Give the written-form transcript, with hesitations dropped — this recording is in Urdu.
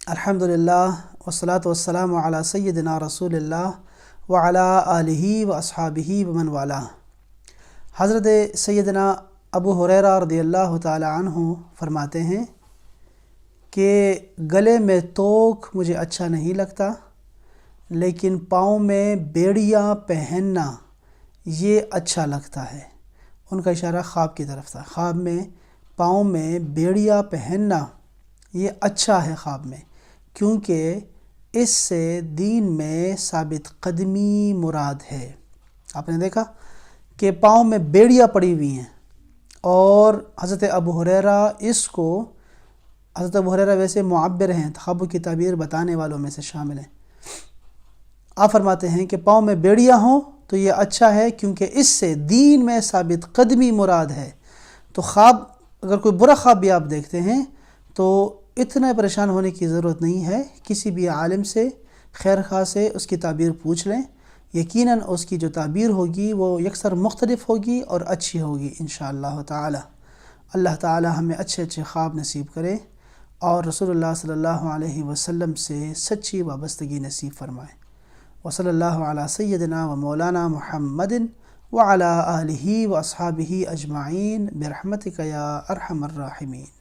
الحمدللہ والصلاة والسلام علی سیدنا رسول اللہ وعلی آلہ واصحابہ ومن والاه۔ حضرت سیدنا ابو ہریرہ رضی اللہ تعالی عنہ فرماتے ہیں کہ گلے میں توک مجھے اچھا نہیں لگتا، لیکن پاؤں میں بیڑیاں پہننا یہ اچھا لگتا ہے۔ ان کا اشارہ خواب کی طرف تھا۔ خواب میں پاؤں میں بیڑیاں پہننا یہ اچھا ہے خواب میں، کیونکہ اس سے دین میں ثابت قدمی مراد ہے۔ آپ نے دیکھا کہ پاؤں میں بیڑیاں پڑی ہوئی ہیں، اور حضرت ابو ہریرہ حضرت ابو ہریرہ ویسے معبر ہیں، خوابوں کی تعبیر بتانے والوں میں سے شامل ہیں۔ آپ فرماتے ہیں کہ پاؤں میں بیڑیاں ہوں تو یہ اچھا ہے، کیونکہ اس سے دین میں ثابت قدمی مراد ہے۔ تو خواب، اگر کوئی برا خواب بھی آپ دیکھتے ہیں تو اتنا پریشان ہونے کی ضرورت نہیں ہے، کسی بھی عالم سے، خیر خواہ سے اس کی تعبیر پوچھ لیں، یقیناً اس کی جو تعبیر ہوگی وہ یکسر مختلف ہوگی اور اچھی ہوگی انشاءاللہ تعالی۔ اللہ تعالی ہمیں اچھے اچھے خواب نصیب کرے اور رسول اللہ صلی اللہ علیہ وسلم سے سچی وابستگی نصیب فرمائے۔ وصلی اللہ علی سیدنا و مولانا محمد وعلی آلہ واصحابہ اجمعین برحمتک یا ارحم الراحمین۔